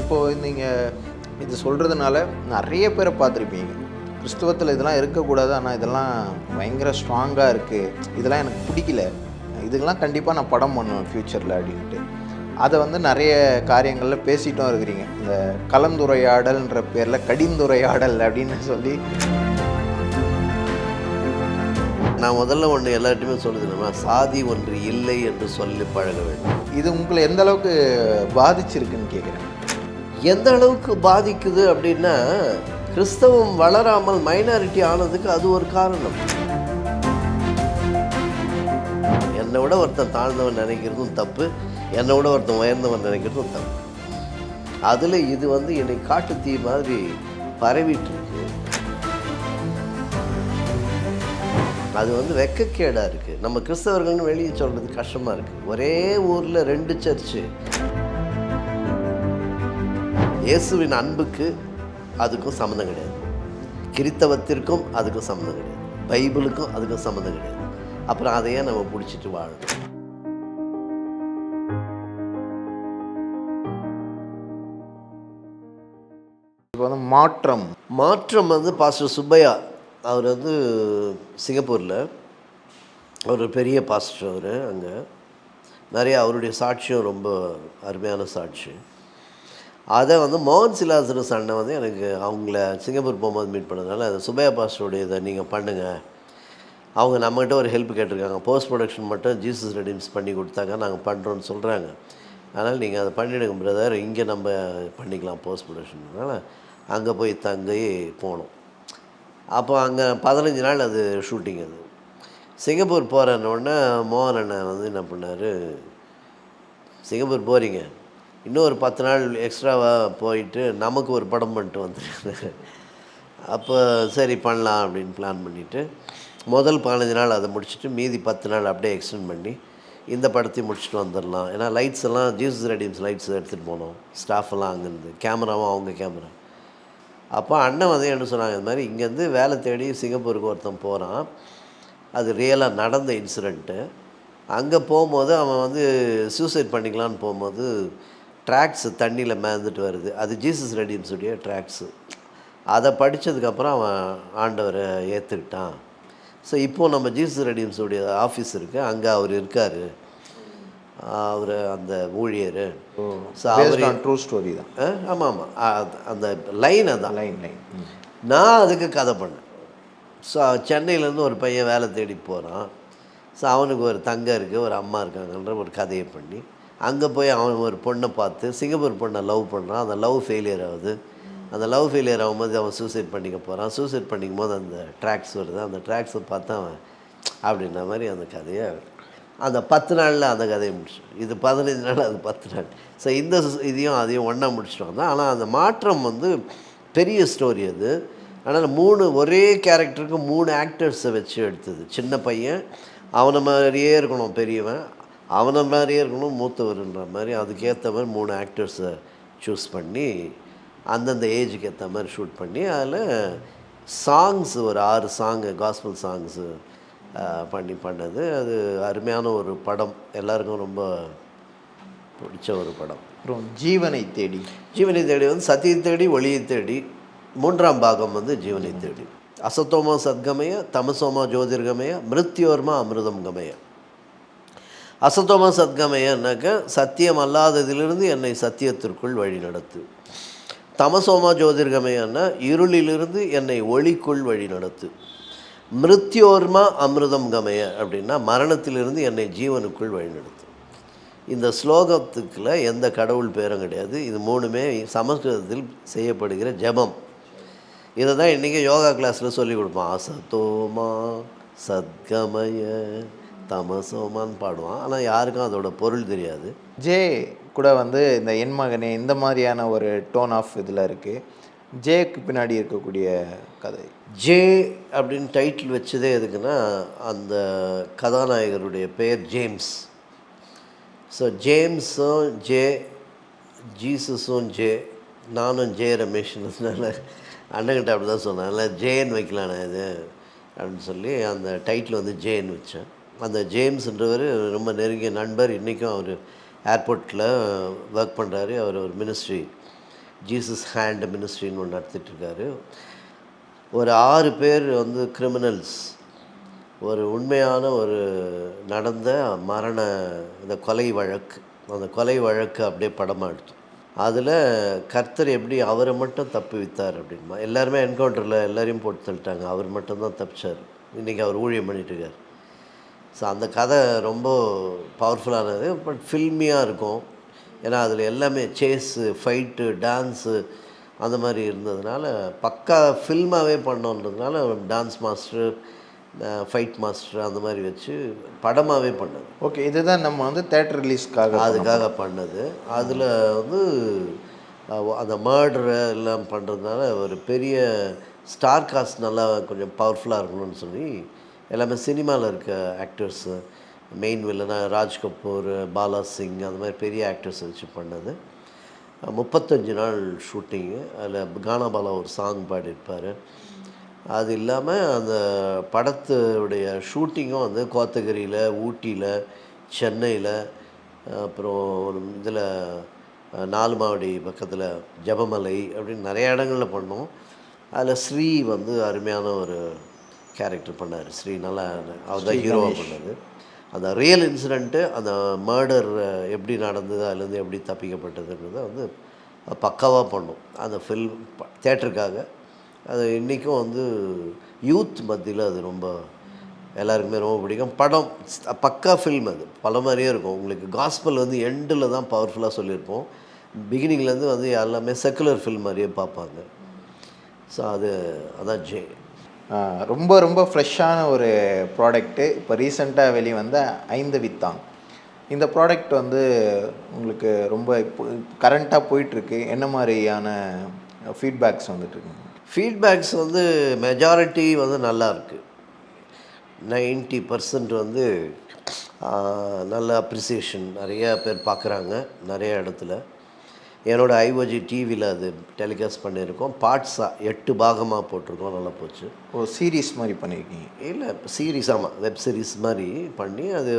இப்போது நீங்கள் இது சொல்கிறதுனால நிறைய பேரை பார்த்துருப்பீங்க. கிறிஸ்துவத்தில் இதெல்லாம் இருக்கக்கூடாது, ஆனால் இதெல்லாம் பயங்கர ஸ்ட்ராங்காக இருக்குது, இதெல்லாம் எனக்கு பிடிக்கல, இதுக்கெல்லாம் கண்டிப்பாக நான் படம் பண்ணுவேன் ஃப்யூச்சரில் அப்படின்ட்டு. அதை வந்து நிறைய காரியங்களில் பேசிட்டும் இருக்கிறீங்க. இந்த கலந்துரையாடல்ன்ற பேரில் கடிந்துரையாடல் அப்படின்னு சொல்லி. நான் முதல்ல ஒன்று எல்லார்ட்டையுமே சொல்லுதுன்னா, சாதி ஒன்று இல்லை என்று சொல்லி பழக வேண்டும். இது உங்களை எந்த அளவுக்கு பாதிச்சிருக்குன்னு கேட்குறேன். எந்த அளவுக்கு பாதிக்குது அப்படின்னா, கிறிஸ்தவம் வளராமல் மைனாரிட்டி ஆனதுக்கு அது ஒரு காரணம். என்னை விட ஒருத்தன் தாழ்ந்தவன் நினைக்கிறதும் தப்பு, என்னை விட ஒருத்தன் உயர்ந்தவன் நினைக்கிறதும் தப்பு. அதில் இது வந்து என்னை காட்டு தீ மாதிரி பரவிட்டு இருக்கு. அது வந்து வெக்கக்கேடாக இருக்குது. நம்ம கிறிஸ்தவர்கள்னு வெளியே சொல்கிறது கஷ்டமாக இருக்குது. ஒரே ஊரில் 2 சர்ச்சு. இயேசுவின் அன்புக்கு அதுக்கும் சம்மந்தம் கிடையாது, கிறித்தவத்திற்கும் அதுக்கும் சம்மந்தம் கிடையாது, பைபிளுக்கும் அதுக்கும் சம்மந்தம் கிடையாது. அப்புறம் அதையே நம்ம பிடிச்சிட்டு வாழணும். இப்போ வந்து மாற்றம் வந்து பாஸ்டர் சுப்பையா, அவர் வந்து சிங்கப்பூரில் ஒரு பெரிய பாஸ்டர். அவர் அங்கே நிறைய அவருடைய சாட்சியம் ரொம்ப அருமையான சாட்சி. அதை வந்து மோகன் சிலாசரஸ் அண்ணன் வந்து எனக்கு அவங்கள சிங்கப்பூர் போகும்போது மீட் பண்ணதுனால அந்த சுப்பையா பாஸ்டருடைய இதை நீங்கள் பண்ணுங்கள், அவங்க நம்மகிட்ட ஒரு ஹெல்ப் கேட்டிருக்காங்க, போஸ்ட் ப்ரொடக்ஷன் மட்டும் ஜீசஸ் ரெடீம்ஸ் பண்ணி கொடுத்தாங்க, நாங்கள் பண்ணுறோன்னு சொல்கிறாங்க, அதனால் நீங்கள் அதை பண்ணிவிடுங்க பிரதர், இங்கே நம்ம பண்ணிக்கலாம் போஸ்ட் ப்ரொடக்ஷன்னால அங்கே போய் தங்கி போனோம். அப்போ அங்கே 15 நாள் அது ஷூட்டிங். அது சிங்கப்பூர் போகிறன்னொடனே மோகன் அண்ணன் வந்து என்ன பண்ணார், சிங்கப்பூர் போகிறீங்க, இன்னும் ஒரு 10 நாள் எக்ஸ்ட்ராவாக போயிட்டு நமக்கு ஒரு படம் பண்ணிட்டு வந்துருக்காங்க. அப்போ சரி பண்ணலாம் அப்படின்னு பிளான் பண்ணிவிட்டு முதல் 15 நாள் அதை முடிச்சுட்டு மீதி 10 நாள் அப்படியே எக்ஸ்டெண்ட் பண்ணி இந்த படத்தையும் முடிச்சுட்டு வந்துடலாம். ஏன்னா லைட்ஸ் எல்லாம் ஜீசஸ் ரெடீம்ஸ் லைட்ஸ் எடுத்துகிட்டு போனோம், ஸ்டாஃப் எல்லாம் அங்கேருந்து, கேமராவும் அவங்க கேமரா. அப்போ அண்ணன் வந்து என்ன சொன்னாங்க, இது மாதிரி இங்கேருந்து வேலை தேடி சிங்கப்பூருக்கு ஒருத்தன் போகிறான், அது ரியலாக நடந்த இன்சிடெண்ட்டு. அங்கே போகும்போது அவன் வந்து சூசைட் பண்ணிக்கலான்னு போகும்போது ட்ராக்ஸு தண்ணியில் மேந்துட்டு வருது, அது ஜீசஸ் ரெடீம்ஸுடைய ட்ராக்ஸு. அதை படித்ததுக்கப்புறம் அவன் ஆண்டவரை ஏற்றுக்கிட்டான். ஸோ இப்போது நம்ம ஜீசஸ் ரெடீம்ஸுடைய ஆஃபீஸ் இருக்குது, அங்கே அவர் இருக்கார், அவர் அந்த ஊழியர். ஸோ அவர் ட்ரூ ஸ்டோரி தான். ஆமாம் ஆமாம், அந்த லைன் அதான் லைன். நான் அதுக்கு கதை பண்ணேன். ஸோ சென்னையிலேருந்து ஒரு பையன் வேலை தேடி போகிறான். ஸோ அவனுக்கு ஒரு தங்க இருக்குது, ஒரு அம்மா இருக்காங்கன்ற ஒரு கதையை பண்ணி அங்கே போய் அவன் ஒரு பொண்ணை பார்த்து சிங்கப்பூர் பொண்ணை லவ் பண்ணுறான். அந்த லவ் ஃபெயிலியர் ஆகுது. அந்த லவ் ஃபெயிலியர் ஆகும்போது அவன் சூசைட் பண்ணிக்க போகிறான். சூசைட் பண்ணிக்கும் போது அந்த ட்ராக்ஸ் வருது. அந்த ட்ராக்ஸை பார்த்து அவன் அப்படின்ற மாதிரி அந்த கதையை அந்த 10 நாளில் அந்த கதையை முடிச்சிடும். இது 15 நாள், அது 10 நாள். ஸோ இந்த இதையும் அதையும் ஒன்றா முடிச்சுட்டு வந்தான். ஆனால் அந்த மாற்றம் வந்து பெரிய ஸ்டோரி அது. ஆனால் 3 ஒரே கேரக்டருக்கு 3 ஆக்டர்ஸை வச்சு எடுத்தது. சின்ன பையன் அவனை மாதிரியே இருக்கணும், பெரியவன் அவனை மாதிரியே இருக்கணும், மூத்தவர்ன்ற மாதிரி அதுக்கேற்ற மாதிரி 3 ஆக்டர்ஸை சூஸ் பண்ணி அந்தந்த ஏஜுக்கு ஏற்ற மாதிரி ஷூட் பண்ணி அதில் சாங்ஸ் ஒரு 6 சாங்கு காஸ்பல் சாங்ஸு பண்ணது. அது அருமையான ஒரு படம், எல்லாருக்கும் ரொம்ப பிடிச்ச ஒரு படம். அப்புறம் ஜீவனை தேடி வந்து சத்தியை தேடி ஒளியை தேடி 3ஆம் பாகம் வந்து ஜீவனை தேடி. அசத்தோமா சத்கமய தமசோமா ஜோதிர்கமய மிருத்யோர்மா அமிர்தம் கமய. அசத்தோமா சத்கமயன்னாக்க சத்தியம் அல்லாததிலிருந்து என்னை சத்தியத்திற்குள் வழி நடத்து. தமசோமா ஜோதிர்கமயன்னா இருளிலிருந்து என்னை ஒளிக்குள் வழி நடத்து. மிருத்யோர்மா அமிர்தம் கமய அப்படின்னா மரணத்திலிருந்து என்னை ஜீவனுக்குள் வழிநடத்து. இந்த ஸ்லோகத்துக்குள்ள எந்த கடவுள் பேரும் கிடையாது. இது 3மே சமஸ்கிருதத்தில் செய்யப்படுகிற ஜபம். இதை தான் இன்றைக்கி யோகா கிளாஸில் சொல்லி கொடுப்பான். அசத்தோமா சத்கமய தமசோமான்னு பாடுவான். ஆனால் யாருக்கும் அதோட பொருள் தெரியாது. ஜே கூட வந்து இந்த என் மகனே இந்த மாதிரியான ஒரு டோன் ஆஃப் இதில் இருக்குது. ஜேக்கு பின்னாடி இருக்கக்கூடிய கதை. ஜே அப்படின்னு டைட்டில் வச்சதே எதுக்குன்னா, அந்த கதாநாயகருடைய பெயர் ஜேம்ஸ். ஸோ ஜேம்ஸும் ஜே, ஜீசஸும் ஜே, நானும் ஜே ரமேஷ்னால அண்ணங்கிட்ட அப்படி தான் சொன்னேன், இல்லை ஜேன்னு வைக்கலாண்ணே இது அப்படின்னு சொல்லி அந்த டைட்டில் வந்து ஜேன்னு வச்சேன். அந்த ஜேம்ஸ்ன்றவர் ரொம்ப நெருங்கிய நண்பர். இன்றைக்கும் அவர் ஏர்போர்ட்டில் ஒர்க் பண்ணுறாரு. அவர் ஒரு மினிஸ்ட்ரி ஜீசஸ் ஹேண்ட் மினிஸ்ட்ரின்னு ஒன்று நடத்திட்டுருக்காரு. ஒரு 6 பேர் வந்து கிரிமினல்ஸ், ஒரு உண்மையான ஒரு நடந்த மரண இந்த கொலை வழக்கு, அந்த கொலை வழக்கு அப்படியே படமாக எடுத்தோம். அதில் கர்த்தர் எப்படி அவரை மட்டும் தப்புவித்தார் அப்படின்மா. எல்லாருமே என்கவுண்டரில் எல்லாரையும் போட்டு தள்ளிட்டாங்க, அவர் மட்டும்தான் தப்பிச்சார். இன்றைக்கி அவர் ஊழியம் பண்ணிட்டுருக்கார். ஸோ அந்த கதை ரொம்ப பவர்ஃபுல்லானது, பட் ஃபில்மியாக இருக்கும். ஏன்னா அதில் எல்லாமே சேஸு, ஃபைட்டு, டான்ஸு அந்த மாதிரி இருந்ததுனால பக்கா ஃபில்மாகவே பண்ணோன்றதுனால டான்ஸ் மாஸ்டர், ஃபைட் மாஸ்டர் அந்த மாதிரி வச்சு படமாகவே பண்ணது. ஓகே, இதுதான் நம்ம வந்து தேட்டர் ரிலீஸ்க்காக அதுக்காக பண்ணது. அதில் வந்து அந்த மர்டரை எல்லாம் பண்ணுறதுனால ஒரு பெரிய ஸ்டார் காஸ்ட் நல்லா கொஞ்சம் பவர்ஃபுல்லாக இருக்கணும்னு சொல்லி எல்லாமே சினிமாவில் இருக்க ஆக்டர்ஸு, மெயின் வில்லனா ராஜ் கபூர், பாலா சிங் அந்த மாதிரி பெரிய ஆக்டர்ஸ் வச்சு பண்ணது. 35 நாள் ஷூட்டிங்கு. அதில் கானா பாலா ஒரு சாங் பாடியிருப்பார். அது இல்லாமல் அந்த படத்துடைய ஷூட்டிங்கும் வந்து கோத்தகிரியில், ஊட்டியில், சென்னையில், அப்புறம் இதில் 4 மாவடி பக்கத்தில் ஜபமலை அப்படின்னு நிறைய இடங்களில் பண்ணோம். அதில் ஸ்ரீ வந்து அருமையான ஒரு கேரக்டர் பண்ணார். ஸ்ரீ நல்லா, அவர் தான் ஹீரோவாக பண்ணது. அந்த ரியல் இன்சிடெண்ட்டு, அந்த மர்டர் எப்படி நடந்தது, அதுலேருந்து எப்படி தப்பிக்கப்பட்டதுன்றதை வந்து பக்காவாக பண்ணோம் அந்த ஃபில்ம் தேட்டருக்காக. அது இன்றைக்கும் வந்து யூத் மத்தியில் அது ரொம்ப எல்லாருக்குமே ரொம்ப பிடிக்கும். படம் பக்கா ஃபில்ம், அது பல மாதிரியே இருக்கும். உங்களுக்கு காஸ்பல் வந்து எண்டில் தான் பவர்ஃபுல்லாக சொல்லியிருப்போம். பிகினிங்லேருந்து வந்து எல்லாமே செக்குலர் ஃபில்ம் மாதிரியே பார்ப்பாங்க. ஸோ அதான் ரொம்ப ரொம்ப ஃப்ரெஷ்ஷான ஒரு ப்ராடக்ட்டு. இப்போ ரீசெண்டாக வெளிவந்த 5 வித்தான். இந்த ப்ராடக்ட் வந்து உங்களுக்கு ரொம்ப இப்போ கரண்ட்டாக போயிட்டுருக்கு. என்ன மாதிரியான ஃபீட்பேக்ஸ் வந்துட்டுருக்கு? ஃபீட்பேக்ஸ் வந்து மெஜாரிட்டி வந்து நல்லாயிருக்கு. 90% வந்து நல்ல அப்ரிசியேஷன், நிறையா பேர் பார்க்குறாங்க நிறைய இடத்துல. என்னோடய ஐஓஜி டிவியில் அது டெலிகாஸ்ட் பண்ணியிருக்கோம். பார்ட்ஸாக 8 பாகமாக போட்டிருக்கோம். நல்லா போச்சு. சீரீஸ் மாதிரி பண்ணியிருக்கீங்க? இல்லை, சீரீஸ். ஆமாம், வெப் சீரிஸ் மாதிரி பண்ணி அது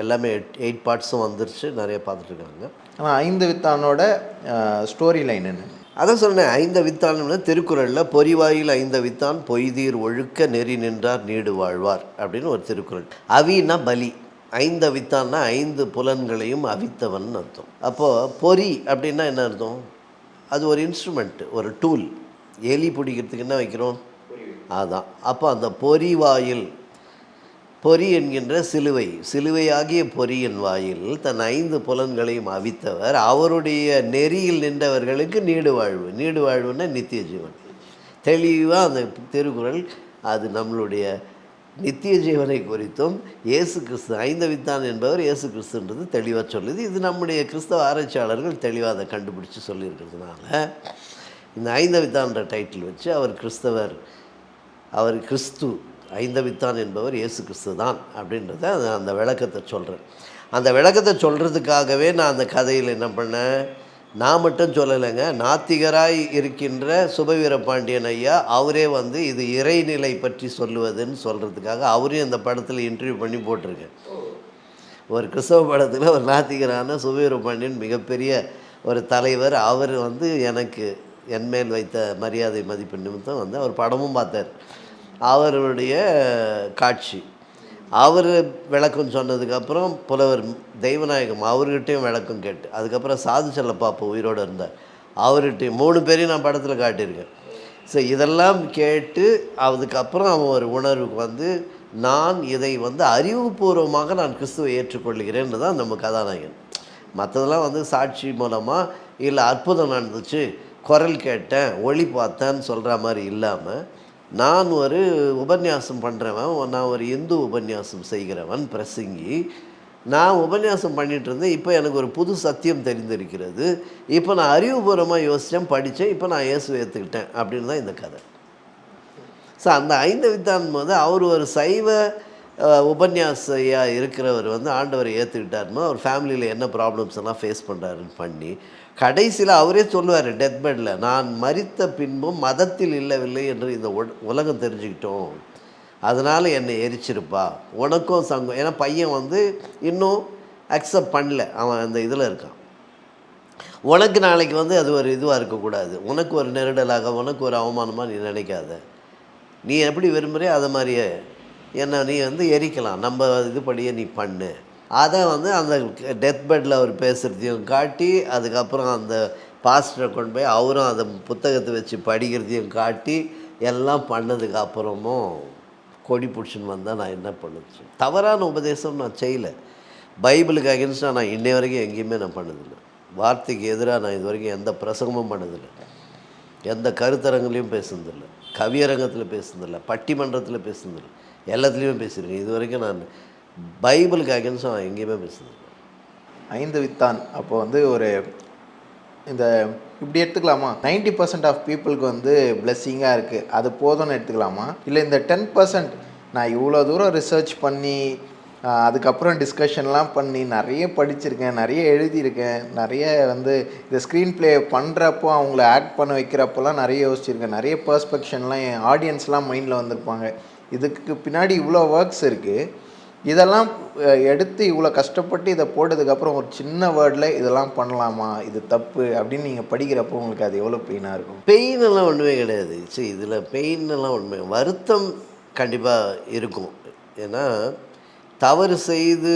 எல்லாமே 8 பார்ட்ஸும் வந்துருச்சு. நிறைய பார்த்துட்ருக்காங்க. ஆனால் 5 வித்தானோட ஸ்டோரி லைன் என்ன? அதான் சொன்னேன். 5 வித்தான்னு திருக்குறளில் பொறிவாயில் 5 வித்தான் பொய்தீர் ஒழுக்க நெறி நின்றார் நீடு வாழ்வார் அப்படின்னு ஒரு திருக்குறள். அவின்னா பலி, 5 வித்தான்னா 5 புலன்களையும் அவித்தவன் அர்த்தம். அப்போது பொறி அப்படின்னா என்ன அர்த்தம்? அது ஒரு இன்ஸ்ட்ருமெண்ட்டு, ஒரு டூல். எலி பிடிக்கிறதுக்கு என்ன வைக்கிறோம்? அதான். அப்போ அந்த பொறிவாயில், பொறி என்கின்ற சிலுவை, சிலுவையாகிய பொறியின் வாயில் தன் 5 புலன்களையும் அவித்தவர் அவருடைய நெறியில் நின்றவர்களுக்கு நீடு வாழ்வு. நீடு வாழ்வுன்னா நித்திய ஜீவன். தெளிவாக அந்த திருக்குறள் அது நம்மளுடைய நித்திய ஜீவனை குறித்தும் இயேசு கிறிஸ்து 5 வித்தான் என்பவர் இயேசு கிறிஸ்துன்றது தெளிவாக சொல்லுது. இது நம்முடைய கிறிஸ்தவ ஆராய்ச்சியாளர்கள் தெளிவாக அதை கண்டுபிடிச்சி சொல்லியிருக்கிறதுனால இந்த 5 வித்தான்ற டைட்டில் வச்சு அவர் கிறிஸ்தவர், அவர் கிறிஸ்து, 5 வித்தான் என்பவர் இயேசு கிறிஸ்து தான் அப்படின்றத அந்த விளக்கத்தை சொல்கிறேன். அந்த விளக்கத்தை சொல்கிறதுக்காகவே நான் அந்த கதையில் என்ன பண்ணேன், நான் மட்டும் சொல்லலைங்க, நாத்திகராய் இருக்கின்ற சுபவீரபாண்டியன் ஐயா அவரே வந்து இது இறைநிலை பற்றி சொல்லுவதுன்னு சொல்கிறதுக்காக அவரையும் இந்த படத்தில் இன்டர்வியூ பண்ணி போட்டிருக்கேன். ஒரு கிறிஸ்தவ படத்தில் ஒரு நாத்திகரான சுபவீரபாண்டியன் மிகப்பெரிய ஒரு தலைவர், அவர் வந்து எனக்கு என்மேல் வைத்த மரியாதை மதிப்பு நிமித்தம் வந்து அவர் படமும் பார்த்தார். அவருடைய காட்சி அவர் விளக்கம் சொன்னதுக்கப்புறம் புலவர் தெய்வநாயகம் அவர்கிட்டையும் விளக்கம் கேட்டு, அதுக்கப்புறம் சாது செல்லப்பாப்பா உயிரோடு இருந்தார், அவர்கிட்டையும் 3 பேரையும் நான் படத்தில் காட்டியிருக்கேன். ஸோ இதெல்லாம் கேட்டு அதுக்கப்புறம் அவன் ஒரு உணர்வுக்கு வந்து நான் இதை வந்து அறிவுபூர்வமாக நான் கிறிஸ்துவை ஏற்றுக்கொள்கிறேன்னு தான் நம்ம கதாநாயகன். மற்றதெல்லாம் வந்து சாட்சி மூலமாக இல்லை அற்புதம் நடந்துச்சு, குரல் கேட்டேன், ஒளி பார்த்தேன்னு சொல்கிற மாதிரி இல்லாமல், நான் ஒரு உபன்யாசம் பண்ணுறவன், நான் ஒரு இந்து உபன்யாசம் செய்கிறவன், பிரசங்கி, நான் உபன்யாசம் பண்ணிகிட்டு இருந்தேன். இப்போ எனக்கு ஒரு புது சத்தியம் தெரிந்திருக்கிறது, இப்போ நான் அறிவுபூர்வமாக யோசித்தேன், படித்தேன், இப்போ நான் இயேசுவை ஏற்றுக்கிட்டேன் அப்படின்னு தான் இந்த கதை. ஸோ அந்த 5 வித்தான் போது அவர் ஒரு சைவ உபன்யாசியாக இருக்கிறவர் வந்து ஆண்டவரை ஏற்றுக்கிட்டாருன்னு அவர் ஃபேமிலியில் என்ன ப்ராப்ளம்ஸ் எல்லாம் ஃபேஸ் பண்ணுறாருன்னு பண்ணி கடைசியில் அவரே சொல்லுவார் டெத் பெட்டில், நான் மரித்த பின்பும் மதத்தில் இல்லவில்லை என்று இந்த உலகம் தெரிஞ்சுக்கிட்டோம், அதனால் என்னை எரிச்சிருப்பா, உனக்கும் சங்கம். ஏன்னா பையன் வந்து இன்னும் அக்செப்ட் பண்ணல, அவன் அந்த இதில் இருக்கான். உனக்கு நாளைக்கு வந்து அது ஒரு இதுவாக இருக்கக்கூடாது, உனக்கு ஒரு நெருடலாக, உனக்கு ஒரு அவமானமாக நீ நினைக்காத. நீ எப்படி விரும்புகிறியோ அதை மாதிரியே என்ன நீ வந்து எரிக்கலாம், நம்ம இதுபடியே நீ பண்ணு. அதை வந்து அந்த டெத் பெட்டில் அவர் பேசுகிறதையும் காட்டி, அதுக்கப்புறம் அந்த பாஸ்டரை கொண்டு போய் அவரும் அதை புத்தகத்தை வச்சு படிக்கிறதையும் காட்டி, எல்லாம் பண்ணதுக்கு அப்புறமும் கொடி பிடிச்சின்னு வந்தால் நான் என்ன பண்ணுச்சு? தவறான உபதேசம் நான் செய்யலை. பைபிளுக்கு அகென்ஸ்டாக நான் இன்னை வரைக்கும் எங்கேயுமே நான் பண்ணதில்லை. வார்த்தைக்கு எதிராக நான் இது வரைக்கும் எந்த பிரசங்கமும் பண்ணதில்லை, எந்த கருத்தரங்குலையும் பேசுனதில்லை, கவியரங்கத்தில் பேசுனதில்லை, பட்டிமன்றத்தில் பேசுனதில்லை, எல்லாத்துலேயுமே பேசியிருக்கேன். இது வரைக்கும் நான் பைபிளுக்கு அகென்ஸ்டாக நான் எங்கேயுமே பேசுனதில்லை. 5 வித்தான் அப்போ வந்து ஒரு இந்த இப்படி எடுத்துக்கலாமா? 90% ஆஃப் பீப்புளுக்கு வந்து பிளெஸ்ஸிங்காக இருக்குது, அது போதும்னு எடுத்துக்கலாமா? இல்லை இந்த 10% நான் இவ்வளோ தூரம் ரிசர்ச் பண்ணி அதுக்கப்புறம் டிஸ்கஷன்லாம் பண்ணி நிறைய படிச்சிருக்கேன், நிறைய எழுதியிருக்கேன், நிறைய வந்து இந்த ஸ்க்ரீன் ப்ளே பண்ணுறப்போ அவங்கள ஆக்ட் பண்ண வைக்கிறப்போலாம் நிறைய யோசிச்சிருக்கேன், நிறைய பர்ஸ்பெக்ஷன்லாம் என் ஆடியன்ஸ்லாம் மைண்டில் வந்திருப்பாங்க, இதுக்கு பின்னாடி இவ்வளோ ஒர்க்ஸ் இருக்குது, இதெல்லாம் எடுத்து இவ்வளோ கஷ்டப்பட்டு இதை போட்டதுக்கப்புறம் ஒரு சின்ன வேர்டில் இதெல்லாம் பண்ணலாமா, இது தப்பு அப்படின்னு நீங்கள் படிக்கிறப்போ உங்களுக்கு அது எவ்வளோ பெயினாக இருக்கும்? பெயினெல்லாம் ஒன்றுமே கிடையாது. சரி, இதில் பெயினெல்லாம் ஒன்றுமே, வருத்தம் கண்டிப்பாக இருக்கும். ஏன்னா தவறு செய்து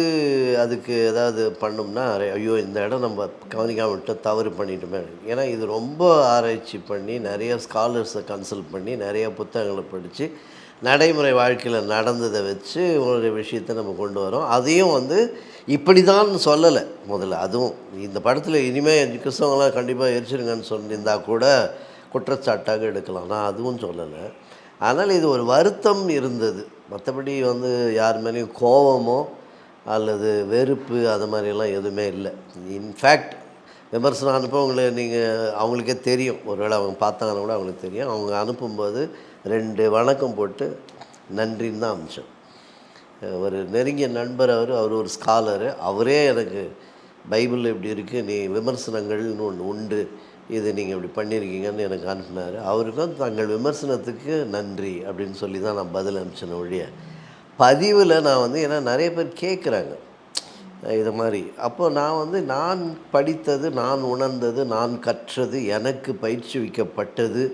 அதுக்கு ஏதாவது பண்ணோம்னா, ஐயோ இந்த இடம் நம்ம கவனிக்காமல் விட்டோம், தவறு பண்ணிட்டோமே. ஏன்னா இது ரொம்ப ஆராய்ச்சி பண்ணி நிறைய ஸ்காலர்ஸை கன்சல்ட் பண்ணி நிறைய புத்தகங்களை படித்து நடைமுறை வாழ்க்கையில் நடந்ததை வச்சு ஒரு விஷயத்தை நம்ம கொண்டு வரோம். அதையும் வந்து இப்படி தான் சொல்லலை முதல்ல. அதுவும் இந்த படத்தில் இனிமேல் கிறிஸ்தவங்களாம் கண்டிப்பாக எரிச்சிருங்கன்னு சொல்லியிருந்தால் கூட குற்றச்சாட்டாக எடுக்கலாம், நான் அதுவும் சொல்லலை. ஆனால் இது ஒரு வருத்தம் இருந்தது, மற்றபடி வந்து யார் மேலேயும் கோபமோ அல்லது வெறுப்பு அது மாதிரியெல்லாம் எதுவுமே இல்லை. இன்ஃபேக்ட் விமர்சனம் அனுப்பவங்களை நீங்கள் அவங்களுக்கே தெரியும், ஒருவேளை அவங்க பார்த்தாங்கன்னா கூட அவங்களுக்கு தெரியும், அவங்க அனுப்பும்போது 2 வணக்கம் போட்டு நன்றின்னு தான் அனுப்பிச்சோம். ஒரு நெருங்கிய நண்பர் அவர் ஒரு ஸ்காலரு, அவரே எனக்கு பைபிளில் இப்படி இருக்குது, நீ விமர்சனங்கள்னு ஒன்று உண்டு, இது நீங்கள் இப்படி பண்ணியிருக்கீங்கன்னு எனக்கு அனுப்பினார். அவருக்கும் தங்கள் விமர்சனத்துக்கு நன்றி அப்படின்னு சொல்லி தான் நான் பதில் அனுப்பிச்சேன் ஒழிய பதிவில் நான் வந்து, ஏன்னா நிறைய பேர் கேட்குறாங்க இது மாதிரி. அப்போ நான் வந்து நான் படித்தது, நான் உணர்ந்தது, நான் கற்றது, எனக்கு பயிற்சிவிக்கப்பட்டது,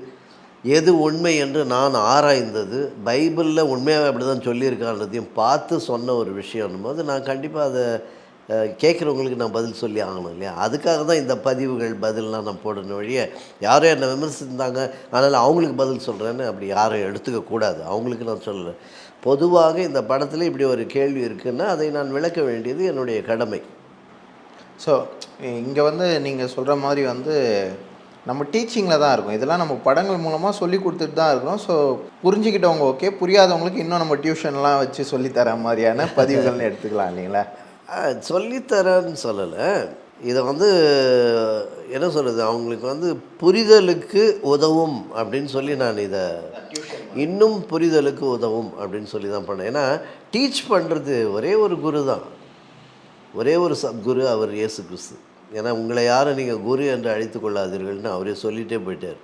எது உண்மை என்று நான் ஆராய்ந்தது, பைபிளில் உண்மையாக அப்படி தான் சொல்லியிருக்கான்றதையும் பார்த்து சொன்ன ஒரு விஷயம்னும் போது நான் கண்டிப்பாக அதை கேட்குறவங்களுக்கு நான் பதில் சொல்லி ஆகணும் இல்லையா? அதுக்காக தான் இந்த பதிவுகள் பதில்லாம் நான் போடணும் வழிய யாரும் என்னை விமர்சித்தாங்க அதனால் அவங்களுக்கு பதில் சொல்கிறேன்னு அப்படி யாரும் எடுத்துக்கக்கூடாது. அவங்களுக்கு நான் சொல்லலை. பொதுவாக இந்த படத்தில் இப்படி ஒரு கேள்வி இருக்குன்னா அதை நான் விளக்க வேண்டியது என்னுடைய கடமை. ஸோ இங்கே வந்து நீங்கள் சொல்கிற மாதிரி வந்து நம்ம டீச்சிங்கில் தான் இருக்கும், இதெல்லாம் நம்ம படங்கள் மூலமாக சொல்லி கொடுத்துட்டு தான் இருக்கிறோம். ஸோ புரிஞ்சுக்கிட்டவங்க ஓகே, புரியாதவங்களுக்கு இன்னும் நம்ம டியூஷன்லாம் வச்சு சொல்லித்தர மாதிரியான பதிவுகள்னு எடுத்துக்கலாம் இல்லைங்களா? சொல்லித்தரேன்னு சொல்லலை, இதை வந்து என்ன சொல்கிறது, அவங்களுக்கு வந்து புரிதலுக்கு உதவும் அப்படின்னு சொல்லி நான் இதை இன்னும் புரிதலுக்கு உதவும் அப்படின்னு சொல்லி தான் பண்ணேன். ஏன்னா டீச் பண்ணுறது ஒரே ஒரு குரு தான், ஒரே ஒரு சத்குரு, அவர் இயேசு கிறிஸ்து. ஏன்னா உங்களை யாரும் நீங்கள் குரு என்று அழைத்து கொள்ளாதீர்கள்னு அவரே சொல்லிகிட்டே போயிட்டார்,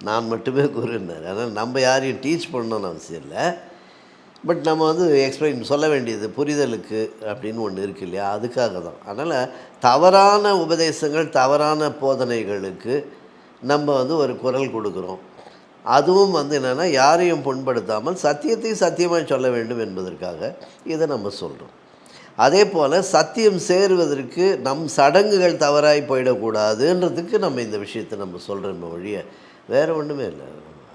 நான் மட்டுமே குருன்னார். அதனால் நம்ம யாரையும் டீச் பண்ணணும்னு அவசியம் இல்லை, பட் நம்ம வந்து எக்ஸ்பிளைன் சொல்ல வேண்டியது புரிதலுக்கு அப்படின்னு ஒன்று இருக்குது இல்லையா, அதுக்காக தான். அதனால் தவறான உபதேசங்கள், தவறான போதனைகளுக்கு நம்ம வந்து ஒரு குரல் கொடுக்குறோம். அதுவும் வந்து என்னென்னா யாரையும் புண்படுத்தாமல் சத்தியத்தை சத்தியமாக சொல்ல வேண்டும் என்பதற்காக இதை நம்ம சொல்கிறோம். அதே போல் சத்தியம் சேருவதற்கு நம் சடங்குகள் தவறாய் போயிடக்கூடாதுன்றதுக்கு நம்ம இந்த விஷயத்தை நம்ம சொல்கிறோம் வழிய வேறு ஒன்றுமே இல்லை.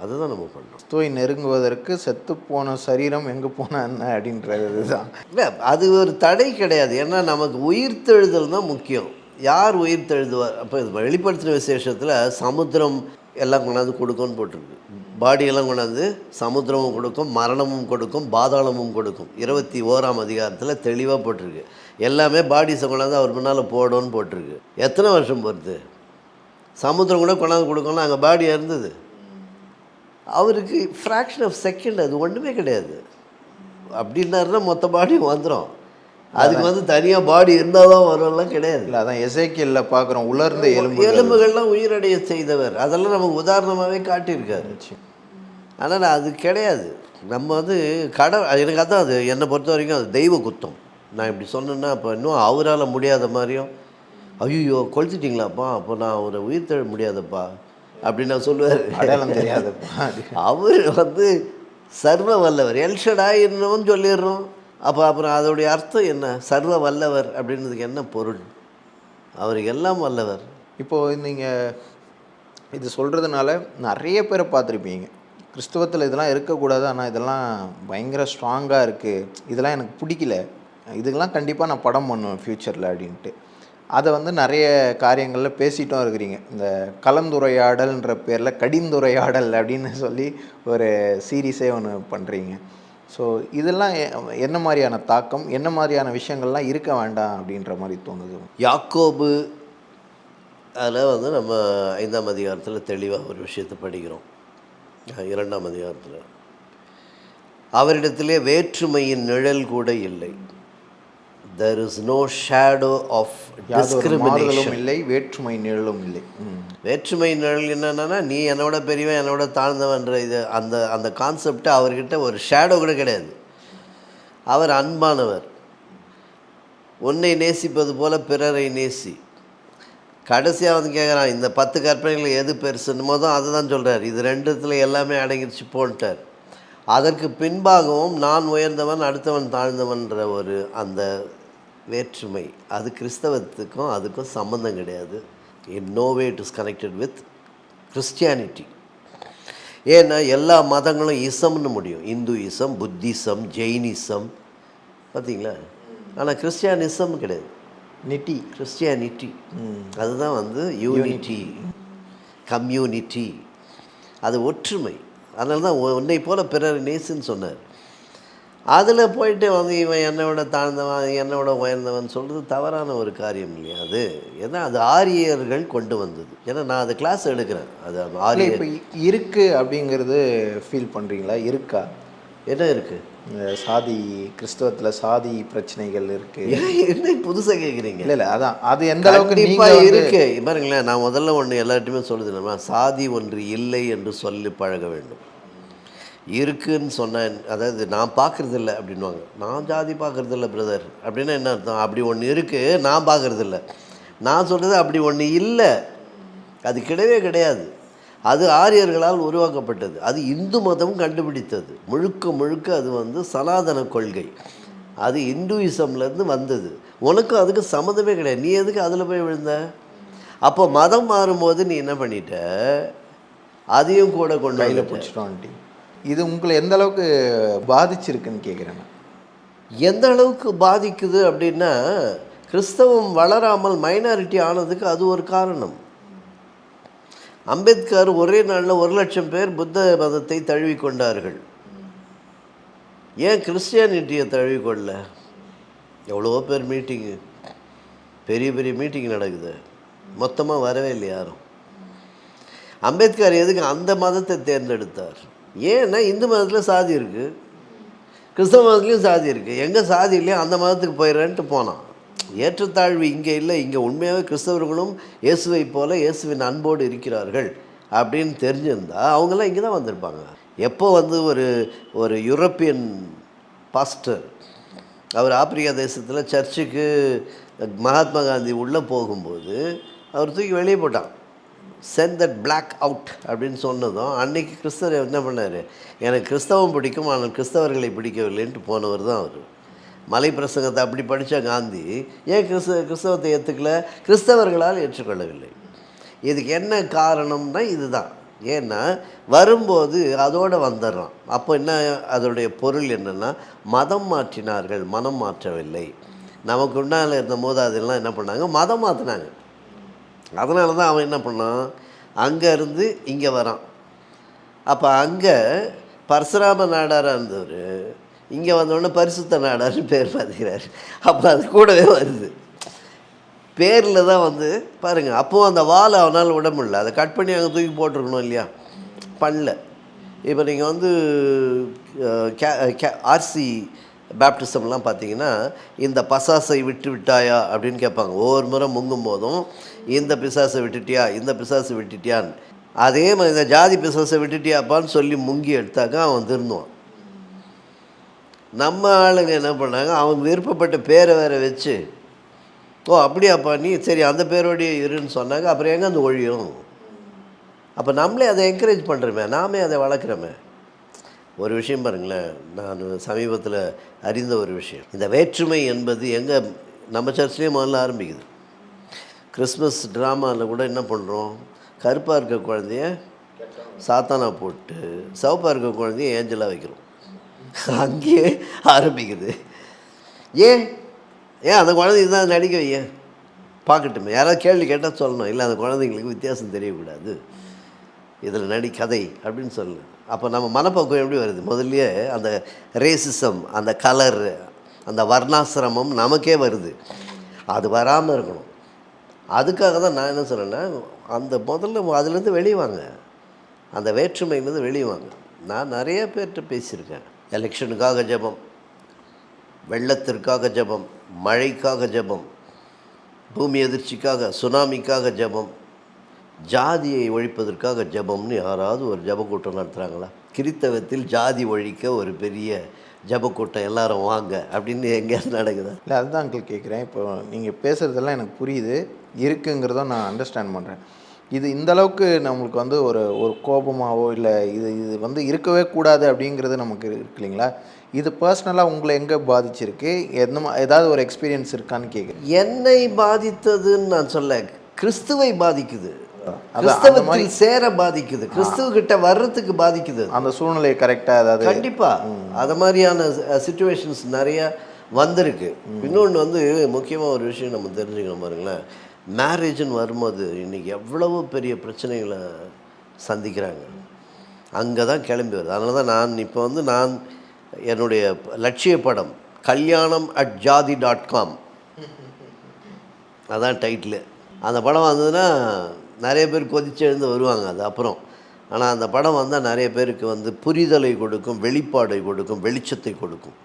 அதுதான் நம்ம பண்ணுறோம். கிறிஸ்துவை நெருங்குவதற்கு செத்துப்போன சரீரம் எங்கே போனா என்ன அப்படின்றது தான். இல்லை, அது ஒரு தடை கிடையாது. ஏன்னா நமக்கு உயிர்த்தெழுதல் தான் முக்கியம். யார் உயிர்த்தெழுதுவார்? அப்போ வெளிப்படுத்தின விசேஷத்தில் சமுத்திரம் எல்லாம் கொண்டாந்து கொடுக்கும்னு போட்டிருக்கு. பாடியெல்லாம் கொண்டாந்து சமுத்திரமும் கொடுக்கும், மரணமும் கொடுக்கும், பாதாளமும் கொடுக்கும். 21ஆம் அதிகாரத்தில் தெளிவாக போட்டிருக்கு. எல்லாமே பாடிஸை கொண்டாந்து அவர் முன்னால் போடணும்னு போட்டிருக்கு. எத்தனை வருஷம் பொறுத்து? சமுத்திரம் கூட கொண்டாந்து கொடுக்கணும்னா அங்கே பாடி இருந்தது. அவருக்கு ஃப்ராக்ஷன் ஆஃப் செகண்ட், அது ஒன்றுமே கிடையாது. அப்படின்னாருன்னா மொத்த பாடியும் வந்துடும். அதுக்கு வந்து தனியாக பாடி இருந்தால் தான் வரும்லாம் கிடையாது. இல்லை, அதான் எசேக்கியல்ல பார்க்குறோம், உலர்ந்த எலும்புகள்லாம் உயிரடைய செய்தவர், அதெல்லாம் நமக்கு உதாரணமாகவே காட்டியிருக்காரு. ஆனால் அது கிடையாது. நம்ம வந்து எனக்கு அதான் அது என்னை பொறுத்த வரைக்கும் அது தெய்வ குத்தம். நான் இப்படி சொன்னேன்னா அப்போ இன்னும் அவரால் முடியாத மாதிரியும் ஐயோ கொளுத்திட்டீங்களாப்பா, அப்போ நான் ஒரு உயிர் தழ முடியாதப்பா அப்படின்னு நான் சொல்லுவார். அடையாளம் தெரியாதப்பா. அவர் வந்து சர்வ வல்லவர், எல்ஷடாயின்னு சொல்லிடுறோம். அப்போ அப்புறம் அதோடைய அர்த்தம் என்ன? சர்வ வல்லவர் அப்படின்றதுக்கு என்ன பொருள்? அவர் எல்லாம் வல்லவர். இப்போது நீங்கள் இது சொல்கிறதுனால நிறைய பேரை பார்த்துருப்பீங்க. கிறிஸ்துவத்தில் இதெல்லாம் இருக்கக்கூடாது, ஆனால் இதெல்லாம் பயங்கர ஸ்ட்ராங்காக இருக்குது, இதெல்லாம் எனக்கு பிடிக்கல, இதுக்கெல்லாம் கண்டிப்பாக நான் படம் பண்ணுவேன் ஃப்யூச்சரில் அப்படின்ட்டு. அதை வந்து நிறைய காரியங்களில் பேசிட்டும் இருக்கிறீங்க. இந்த கலந்துரையாடல்ன்ற பேரில் கடிந்துரையாடல் அப்படின்னு சொல்லி ஒரு சீரீஸே ஒன்று பண்ணுறீங்க. ஸோ இதெல்லாம் என்ன மாதிரியான தாக்கம், என்ன மாதிரியான விஷயங்கள்லாம் இருக்க வேண்டாம் அப்படின்ற மாதிரி தோணுது? யாக்கோபு அதில் வந்து நம்ம 5ஆம் அதிகாரத்தில் தெளிவாக ஒரு விஷயத்தை படிக்கிறோம். 2ஆம் அதிகாரத்தில் அவரிடத்திலே வேற்றுமையின் நிழல் கூட இல்லை. There is no shadow of discrimination. இல்லை, வேற்றுமை நிழலும் இல்லை. வேற்றுமை நிழல் என்னன்னா, நீ என்னோட பெரியவன் என்னோட தாழ்ந்தவன்ற இது அந்த அந்த கான்செப்ட் அவர்கிட்ட ஒரு ஷேடோ கூட கிடையாது. அவர் அன்பானவர். உன்னை நேசிப்பது போல பிறரை நேசி. கடைசியாக வந்து கேட்குறான், இந்த 10 கற்பனைகள் எது பெருசுன்னு மொதல் அதை தான் சொல்கிறார். இது 2த்துல எல்லாமே அடங்கிடுச்சு போன்ட்டார். அதற்கு பின்பாகவும் நான் உயர்ந்தவன் அடுத்தவன் தாழ்ந்தவன்ற ஒரு அந்த வேற்றுமை, அது கிறிஸ்தவத்துக்கும் அதுக்கும் சம்மந்தம் கிடையாது. In no way it is connected with Christianity. ஏன்னா எல்லா மதங்களும் இசம்னு முடியும். இந்துயிசம், புத்திசம், ஜெயினிசம், பார்த்தீங்களா? ஆனால் கிறிஸ்டியானிசம் கிடையாது. கிறிஸ்டியானிட்டி அதுதான் வந்து யூனிட்டி, கம்யூனிட்டி, அது ஒற்றுமை. அதனால தான் உன்னை போல பிறர் நேசுன்னு சொன்னார். அதில் போயிட்டு வந்து இவன் என்னோட தாழ்ந்தவன் என்னோட உயர்ந்தவன் சொல்கிறது தவறான ஒரு காரியம் இல்லையா? அது ஏன்னா அது ஆரியர்கள் கொண்டு வந்தது. ஏன்னா நான் அது கிளாஸ் எடுக்கிறேன். அது ஆரிய இப்போ இருக்குது அப்படிங்கிறது ஃபீல் பண்ணுறீங்களா? இருக்கா? என்ன இருக்குது? சாதி, கிறிஸ்தவத்தில் சாதி பிரச்சனைகள் இருக்குது. என்ன புதுசாக கேட்குறீங்க? இல்லை அதான் அது எந்த அளவுக்கு இருக்குது பாருங்களேன். நான் முதல்ல ஒன்று எல்லார்ட்டுமே சொல்லுது, நம்ம சாதி ஒன்று இல்லை என்று சொல்லி பழக வேண்டும். இருக்குன்னு சொன்னேன், அதாவது நான் பார்க்குறதில்ல அப்படின்வாங்க. நான் ஜாதி பார்க்குறதில்ல பிரதர் அப்படின்னா என்ன அர்த்தம்? அப்படி ஒன்று இருக்குது, நான் பார்க்குறதில்ல. நான் சொல்கிறது அப்படி ஒன்று இல்லை, அது கிடையவே கிடையாது. அது ஆரியர்களால் உருவாக்கப்பட்டது. அது இந்து மதம் கண்டுபிடித்தது. முழுக்க முழுக்க அது வந்து சனாதன கொள்கை. அது இந்துயிசம்லேருந்து வந்தது. உனக்கும் அதுக்கு சம்மந்தமே கிடையாது. நீ எதுக்கு அதில் போய் விழுந்த? அப்போ மதம் மாறும்போது நீ என்ன பண்ணிட்ட? அதையும் கூட கொண்டு கையில் பிடிச்சிட்டோம். இது உங்களை எந்த அளவுக்கு பாதிச்சிருக்குன்னு கேட்குறேன். எந்த அளவுக்கு பாதிக்குது அப்படின்னா, கிறிஸ்தவம் வளராமல் மைனாரிட்டி ஆனதுக்கு அது ஒரு காரணம். அம்பேத்கர் ஒரே நாளில் 1,00,000 பேர் புத்த மதத்தை தழுவிக்கொண்டார்கள். ஏன் கிறிஸ்டியானிட்டியை தழுவிக்கொள்ள? எவ்வளோ பேர் மீட்டிங்கு, பெரிய பெரிய மீட்டிங் நடக்குது, மொத்தமாக வரவே இல்லை யாரும். அம்பேத்கர் எதுக்கு அந்த மதத்தை தேர்ந்தெடுத்தார்? ஏன்னா இந்து மதத்தில் சாதி இருக்குது, கிறிஸ்தவ மதத்துலேயும் சாதி இருக்குது. எங்கே சாதி இல்லையோ அந்த மதத்துக்கு போயிடுறேன்ட்டு போனான். ஏற்றத்தாழ்வு இங்கே இல்லை, இங்கே உண்மையாகவே கிறிஸ்தவர்களும் இயேசுவை போல இயேசுவின் அன்போடு இருக்கிறார்கள் அப்படின்னு தெரிஞ்சிருந்தால் அவங்கெல்லாம் இங்கே தான் வந்திருப்பாங்க. எப்போ வந்து ஒரு யூரோப்பியன் பாஸ்டர் அவர் ஆப்பிரிக்கா தேசத்தில் சர்ச்சுக்கு மகாத்மா காந்தி உள்ளே போகும்போது அவர் தூக்கி வெளியே போட்டான். சென்ட் தட் பிளாக் அவுட் அப்படின்னு சொன்னதும் அன்றைக்கி கிறிஸ்தவர் என்ன பண்ணார்? எனக்கு கிறிஸ்தவம் பிடிக்கும், ஆனால் கிறிஸ்தவர்களை பிடிக்கவில்லைன்ட்டு போனவர் தான் அவர். மலை பிரசங்கத்தை அப்படி படித்த காந்தி ஏன் கிறிஸ்தவத்தை ஏற்றுக்கல? கிறிஸ்தவர்களால் ஏற்றுக்கொள்ளவில்லை. இதுக்கு என்ன காரணம்னா இதுதான். ஏன்னா வரும்போது அதோடு வந்துடுறான். அப்போ என்ன அதோடைய பொருள் என்னென்னா, மதம் மாற்றினார்கள், மனம் மாற்றவில்லை. நமக்கு உண்டான இருந்த போது அதெல்லாம் என்ன பண்ணாங்க? மதம் மாற்றினாங்க. அதனால தான் அவன் என்ன பண்ணான்? அங்கே இருந்து இங்கே வரான். அப்போ அங்கே பரசுராம நாடாராக இருந்தவர் இங்கே வந்தோடனே பரிசுத்த நாடார்னு பேர் பார்த்துக்கிறார். அப்போ அது கூடவே வருது, பேரில் தான் வந்து பாருங்கள். அப்போது அந்த வாழை அவனால் விட முடியல, அதை கட் பண்ணி அங்கே தூக்கி போட்டிருக்கணும் இல்லையா? பண்ணல. இப்போ நீங்கள் வந்து ஆர்சி பேப்டிசம்லாம் பார்த்தீங்கன்னா, இந்த பசாசை விட்டு விட்டாயா அப்படின்னு கேட்பாங்க. ஒவ்வொரு முறை முங்கும் போதும் இந்த பிசாசை விட்டுட்டியா, இந்த பிசாசை விட்டுட்டியான்னு. அதே மாதிரி இந்த ஜாதி பிசாசை விட்டுட்டியாப்பான்னு சொல்லி முங்கி எடுத்தாக்கா அவன் திருந்துவான். நம்ம ஆளுங்க என்ன பண்ணாங்க? அவன் விருப்பப்பட்ட பேரை வேறு வச்சு ஓ அப்படியாப்பா, நீ சரி அந்த பேரோடைய இருன்னு சொன்னாங்க. அப்புறம் எங்கே அந்த ஒழியும்? அப்போ நம்மளே அதை என்கரேஜ் பண்ணுறோமே, நாமே அதை வளர்க்குறோமே. ஒரு விஷயம் பாருங்களேன், நான் சமீபத்தில் அறிந்த ஒரு விஷயம். இந்த வேற்றுமை என்பது எங்கே நம்ம சர்ச்லேயே முதல்ல ஆரம்பிக்குது. கிறிஸ்மஸ் ட்ராமாவில் கூட என்ன பண்ணுறோம், கருப்பாக இருக்க குழந்தைய சாத்தானா போட்டு சிவப்பாக இருக்க குழந்தைய ஏஞ்சலாக வைக்கிறோம். அங்கேயே ஆரம்பிக்குது. ஏன் ஏன் அந்த குழந்தை தான் நடிக்க வைய பார்க்கட்டுமே. யாராவது கேள்வி கேட்டால் சொல்லணும், இல்லை அந்த குழந்தைங்களுக்கு வித்தியாசம் தெரியக்கூடாது, இதில் கதை அப்படின்னு சொல்லு. அப்போ நம்ம மனப்பக்குவம் எப்படி வருது? முதல்லையே அந்த ரேசிசம், அந்த கலர், அந்த வர்ணாசிரமம் நமக்கே வருது. அது வராமல் இருக்கணும். அதுக்காக தான் நான் என்ன சொல்கிறேன்னா, அந்த முதல்ல அதுலேருந்து வெளியே வாங்க, அந்த வேற்றுமையிலேருந்து வெளியே வாங்க. நான் நிறைய பேர்கிட்ட பேசியிருக்கேன். எலெக்ஷனுக்காக ஜெபம், வெள்ளத்திற்காக ஜெபம், மழைக்காக ஜெபம், பூமி எதிர்ச்சிக்காக, சுனாமிக்காக ஜெபம், ஜாதியை ஒழிப்பதற்காக ஜெபம்னு யாராவது ஒரு ஜெபக்கூட்டம் நடத்துகிறாங்களா? கிறித்தவத்தில் ஜாதி ஒழிக்க ஒரு பெரிய ஜெபக்கூட்டம் எல்லாரும் வாங்க அப்படின்னு எங்கேயாவது நடக்குதா? இல்லை, அதுதான் அங்கிள் கேட்குறேன். இப்போ நீங்கள் பேசுகிறதெல்லாம் எனக்கு புரியுது, இருக்குங்கிறத நான் அண்டர்ஸ்டாண்ட் பண்ணுறேன். இது இந்த அளவுக்கு நம்மளுக்கு வந்து ஒரு ஒரு கோபமாகவோ இல்லை இது இது வந்து இருக்கவே கூடாது அப்படிங்கிறது நமக்கு இருக்கு இல்லைங்களா? இது பர்சனலாக உங்களை எங்கே பாதிச்சிருக்கு? ஏதாவது ஒரு எக்ஸ்பீரியன்ஸ் இருக்கான்னு கேட்குறேன். என்னை பாதித்ததுன்னு நான் சொல்ல, கிறிஸ்துவை பாதிக்குது, அதான் கிறிஸ்தவத்தில் சேர பாதிக்குது, கிறிஸ்துவ வர்றதுக்கு பாதிக்குது. அந்த சூழ்நிலை கரெக்டாக அதாவது கண்டிப்பாக அது மாதிரியான சிச்சுவேஷன்ஸ் நிறையா வந்திருக்கு. இன்னொன்று வந்து முக்கியமாக ஒரு விஷயம் நம்ம தெரிஞ்சுக்கணும் பாருங்களேன், மேரேஜுன்னு வரும்போது இன்றைக்கி எவ்வளவோ பெரிய பிரச்சனைகளை சந்திக்கிறாங்க. அங்கே தான் கிளம்பி வருது. அதனால தான் நான் இப்போ வந்து என்னுடைய லட்சிய படம் kalyanam@jaathi.com, அதான் டைட்டில். அந்த படம் வந்ததுன்னா நிறைய பேர் கொதிச்சு எழுந்து வருவாங்க. அது அப்புறம் ஆனால் அந்த படம் வந்தால் நிறைய பேருக்கு வந்து புரிதலை கொடுக்கும், வெளிப்பாடை கொடுக்கும், வெளிச்சத்தை கொடுக்கும்.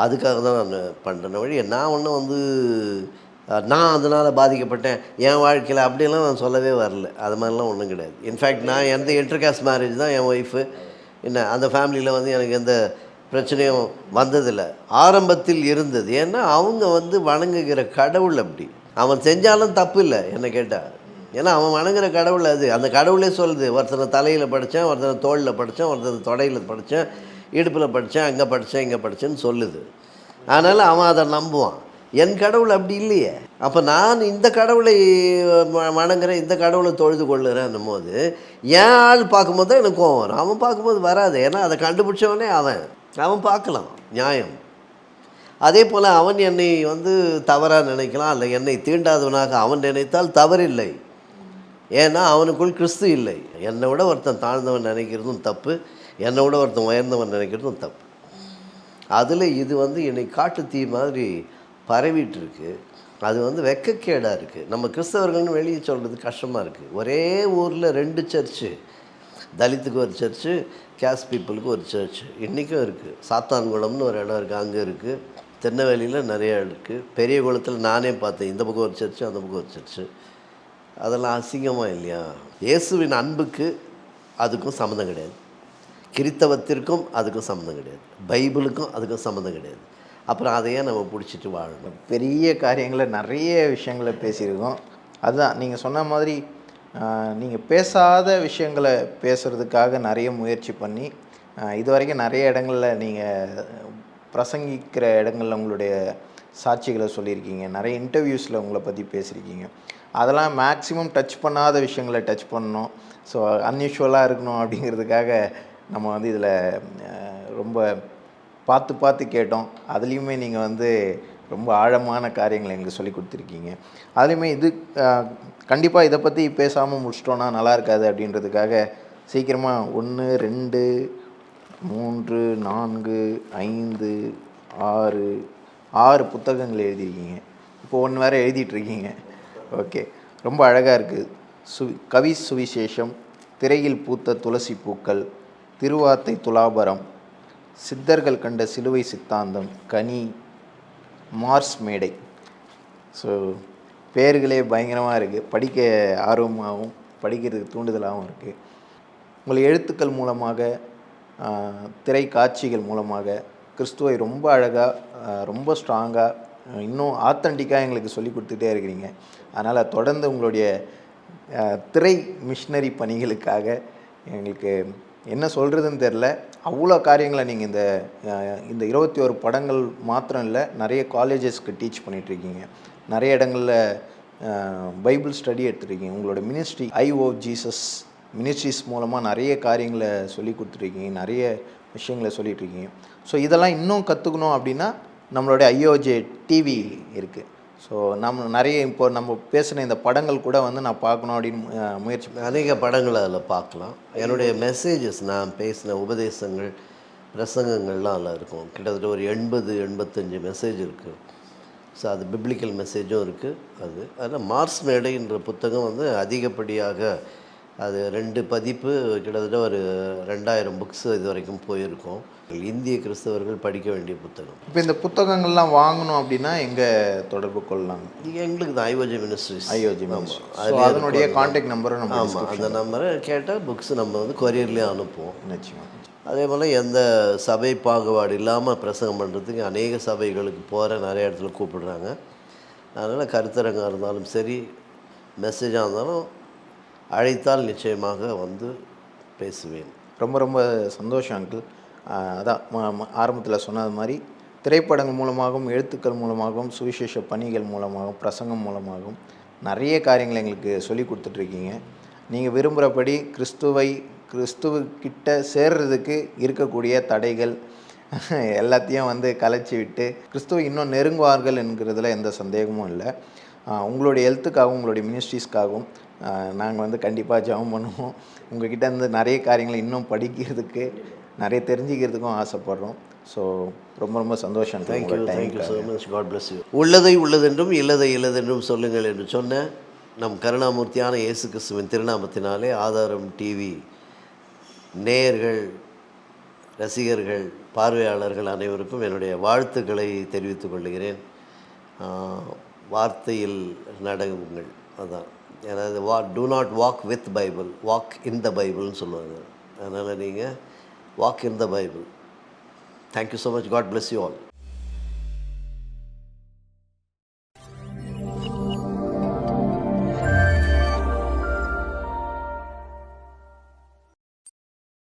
அதுக்காக தான் நான் பண்ணுறேன் வழி. நான் ஒன்றும் வந்து நான் அதனால் பாதிக்கப்பட்டேன் என் வாழ்க்கையில் அப்படியெல்லாம் நான் சொல்லவே வரல. அது மாதிரிலாம் ஒன்றும் கிடையாது. இன்ஃபேக்ட் நான் எந்த இன்டர்காஸ்ட் மேரேஜ் தான் என் ஒய்ஃபு. என்ன அந்த ஃபேமிலியில் வந்து எனக்கு எந்த பிரச்சனையும் வந்ததில்லை. ஆரம்பத்தில் இருந்தது. ஏன்னா அவங்க வந்து வணங்குகிற கடவுள் அப்படி. அவன் செஞ்சாலும் தப்பு இல்லை என்னை கேட்டால். ஏன்னா அவன் வணங்குற கடவுள் அது. அந்த கடவுளே சொல்லுது, ஒருத்தனை தலையில் படித்தேன், ஒருத்தனை தோளில் படித்தேன், ஒருத்தனை தொடையில் படித்தேன், இடுப்பில் படித்தேன், அங்கே படித்தேன், இங்கே படித்தேன்னு சொல்லுது. அதனால் அவன் அதை நம்புவான். என் கடவுள் அப்படி இல்லையே. அப்போ நான் இந்த கடவுளை வணங்குறேன், இந்த கடவுளை தொழுது கொள்ளுறேன்னும் போது என் ஆள் பார்க்கும்போது தான் எனக்கு கோவம் வரும். அவன் பார்க்கும்போது வராது. ஏன்னா அதை கண்டுபிடிச்சவனே அவன் பார்க்கலாம் நியாயம். அதே போல் அவன் என்னை வந்து தவறாக நினைக்கலாம், அல்ல என்னை தீண்டாதவனாக அவன் நினைத்தால் தவறில்லை. ஏன்னா அவனுக்குள் கிறிஸ்து இல்லை. என்னை விட ஒருத்தன் தாழ்ந்தவன் நினைக்கிறதும் தப்பு, என்னை விட ஒருத்தன் உயர்ந்தவன் நினைக்கிறதும் தப்பு. அதில் இது வந்து என்னை காட்டு தீ மாதிரி பரவிட்டுருக்கு. அது வந்து வெக்கக்கேடாக இருக்குது. நம்ம கிறிஸ்தவர்கள்னு வெளியே சொல்கிறது கஷ்டமாக இருக்குது. ஒரே ஊரில் 2 சர்ச்சு, தலித்துக்கு ஒரு சர்ச்சு, கேஸ்ட் பீப்புளுக்கு ஒரு சர்ச்சு இன்றைக்கும் இருக்குது. சாத்தான்குளம்னு ஒரு இடம் இருக்குது, அங்கே இருக்குது. திருநெல்வேலியில் நிறையா இருக்குது. பெரிய குளத்தில் நானே பார்த்தேன், இந்த பக்கம் ஒரு சர்ச்சு, அந்த பக்கம் ஒரு சர்ச்சு. அதெல்லாம் அசிங்கமாக இல்லையா? இயேசுவின் அன்புக்கு அதுக்கும் சம்மந்தம் கிடையாது, கிறித்தவத்திற்கும் அதுக்கும் சம்மந்தம் கிடையாது, பைபிளுக்கும் அதுக்கும் சம்மந்தம் கிடையாது. அப்புறம் அதையே நம்ம பிடிச்சிட்டு வாழணும். பெரிய காரியங்களை நிறைய விஷயங்களை பேசியிருக்கோம். அதுதான் நீங்கள் சொன்ன மாதிரி நீங்கள் பேசாத விஷயங்களை பேசுகிறதுக்காக நிறைய முயற்சி பண்ணி இது வரைக்கும் நிறைய இடங்களில் நீங்கள் பிரசங்கிக்கிற இடங்களில் உங்களுடைய சாட்சிகளை சொல்லியிருக்கீங்க, நிறைய இன்டர்வியூஸில் உங்களை பற்றி பேசியிருக்கீங்க. அதெல்லாம் மேக்ஸிமம் டச் பண்ணாத விஷயங்களை டச் பண்ணணும். ஸோ அன்யூஷுவலாக இருக்கணும் அப்படிங்கிறதுக்காக நம்ம வந்து இதில் ரொம்ப பார்த்து கேட்டோம். அதுலேயுமே நீங்கள் வந்து ரொம்ப ஆழமான காரியங்களை எங்களுக்கு சொல்லி கொடுத்துருக்கீங்க. அதுலேயுமே இது கண்டிப்பாக இதை பற்றி பேசாமல் முடிச்சிட்டோன்னா நல்லா இருக்காது அப்படின்றதுக்காக சீக்கிரமாக 1 2 3 4 5 6 புத்தகங்கள் எழுதியிருக்கீங்க. இப்போ 1 வேறு எழுதிட்டுருக்கீங்க. ஓகே, ரொம்ப அழகாக இருக்குது. கவி சுவிசேஷம், திரையில் பூத்த துளசி பூக்கள், திருவாத்தை துலாபரம், சித்தர்கள் கண்ட சிலுவை சித்தாந்தம், கனி, மார்ஸ் மேடை. ஸோ பேர்களே பயங்கரமாக இருக்குது. படிக்க ஆர்வமாகவும் படிக்கிறதுக்கு தூண்டுதலாகவும் இருக்குது. உங்கள் எழுத்துக்கள் மூலமாக, திரை காட்சிகள் மூலமாக கிறிஸ்துவை ரொம்ப அழகாக, ரொம்ப ஸ்ட்ராங்காக இன்னும் ஆத்தென்டிக்காக எங்களுக்கு சொல்லி கொடுத்துட்டே இருக்கிறீங்க. அதனால் தொடர்ந்து உங்களுடைய திரை மிஷினரி பணிகளுக்காக எங்களுக்கு என்ன சொல்கிறதுன்னு தெரில. அவ்வளோ காரியங்களை நீங்கள் இந்த 21 படங்கள் மாத்திரம் இல்லை, நிறைய காலேஜஸ்க்கு டீச் பண்ணிகிட்ருக்கீங்க, நிறைய இடங்களில் பைபிள் ஸ்டடி எடுத்துருக்கீங்க. உங்களோட மினிஸ்ட்ரி ஐஓ ஜீசஸ் மினிஸ்ட்ரிஸ் மூலமாக நிறைய காரியங்களை சொல்லி கொடுத்துருக்கீங்க, நிறைய விஷயங்களை சொல்லிகிட்ருக்கீங்க. ஸோ இதெல்லாம் இன்னும் கற்றுக்கணும் அப்படின்னா நம்மளுடைய ஐஓஜே டிவி இருக்குது. ஸோ நம்ம நிறைய இப்போ நம்ம பேசின இந்த படங்கள் கூட வந்து நான் பார்க்கணும் அப்படின்னு முயற்சி அநேக படங்களை அதில் பார்க்கலாம். என்னுடைய மெசேஜஸ், நான் பேசின உபதேசங்கள், பிரசங்கங்கள்லாம் அதில் இருக்கும். கிட்டத்தட்ட ஒரு 80-85 மெசேஜ் இருக்குது. ஸோ அது பிப்ளிக்கல் மெசேஜும் இருக்குது. அதில் மார்ஸ் மேடைன்ற புத்தகம் வந்து அதிகப்படியாக அது 2 பதிப்பு, கிட்டத்தட்ட ஒரு 2000 புக்ஸ் இது வரைக்கும் போயிருக்கோம். இந்திய கிறிஸ்தவர்கள் படிக்க வேண்டிய புத்தகம். இப்போ இந்த புத்தகங்கள்லாம் வாங்கணும் அப்படின்னா எங்கே தொடர்பு கொள்ளலாம்? எங்களுக்கு தான் ஐஓஜே மினிஸ்ட்ரிஸ். ஐஓஜே மினிஸ்ட்ரி, அதனுடைய கான்டாக்ட் நம்பரும் நம்ம ஆமாம், அந்த நம்பரை கேட்டால் புக்ஸ் நம்ம வந்து கொரியர்லேயே அனுப்புவோம். நிச்சயம். அதே போல் எந்த சபை பாகுபாடு இல்லாமல் பிரசங்கம் பண்ணுறதுக்கு அநேக சபைகளுக்கு போகிற நிறைய இடத்துல கூப்பிடுறாங்க. அதனால் கருத்தரங்கம் இருந்தாலும் சரி, மெசேஜாக இருந்தாலும் அழைத்தால் நிச்சயமாக வந்து பேசுவேன். ரொம்ப ரொம்ப சந்தோஷம் அங்கிள். அதான் ஆரம்பத்தில் சொன்னது மாதிரி திரைப்படங்கள் மூலமாகவும், எழுத்துக்கள் மூலமாகவும், சுவிசேஷ பணிகள் மூலமாகவும், பிரசங்கம் மூலமாகவும் நிறைய காரியங்களை எங்களுக்கு சொல்லி கொடுத்துட்ருக்கீங்க. நீங்கள் விரும்புகிறபடி கிறிஸ்துவக்கிட்ட சேர்றதுக்கு இருக்கக்கூடிய தடைகள் எல்லாத்தையும் வந்து கலைச்சி விட்டு கிறிஸ்துவை இன்னும் நெருங்குவார்கள் என்கிறதுல எந்த சந்தேகமும் இல்லை. உங்களுடைய ஹெல்த்துக்காகவும் உங்களுடைய மினிஸ்ட்ரிஸ்க்காகவும் நாங்கள் வந்து கண்டிப்பாக ஜெபம் பண்ணுவோம். உங்கள்கிட்ட இருந்து நிறைய காரியங்களை இன்னும் படிக்கிறதுக்கு, நிறைய தெரிஞ்சுக்கிறதுக்கும் ஆசைப்படுறோம். ஸோ ரொம்ப ரொம்ப சந்தோஷம். Thank you so much. God bless you. உள்ளதை உள்ளதென்றும் இல்லதை இல்லதென்றும் சொல்லுங்கள் என்று சொன்ன நம் கருணாமூர்த்தியான இயேசு கிறிஸ்துவின் திருநாமத்தினாலே ஆதாரம் டிவி நேயர்கள், ரசிகர்கள், பார்வையாளர்கள் அனைவருக்கும் என்னுடைய வாழ்த்துக்களை தெரிவித்துக் கொள்கிறேன். வார்த்தையில் நடங்குங்கள், அதான். ஏதாவது do not walk with Bible, walk in the பைபிள்னு சொல்லுவாங்க. அதனால் நீங்கள் walk in the Bible. Thank you so much. God bless you all.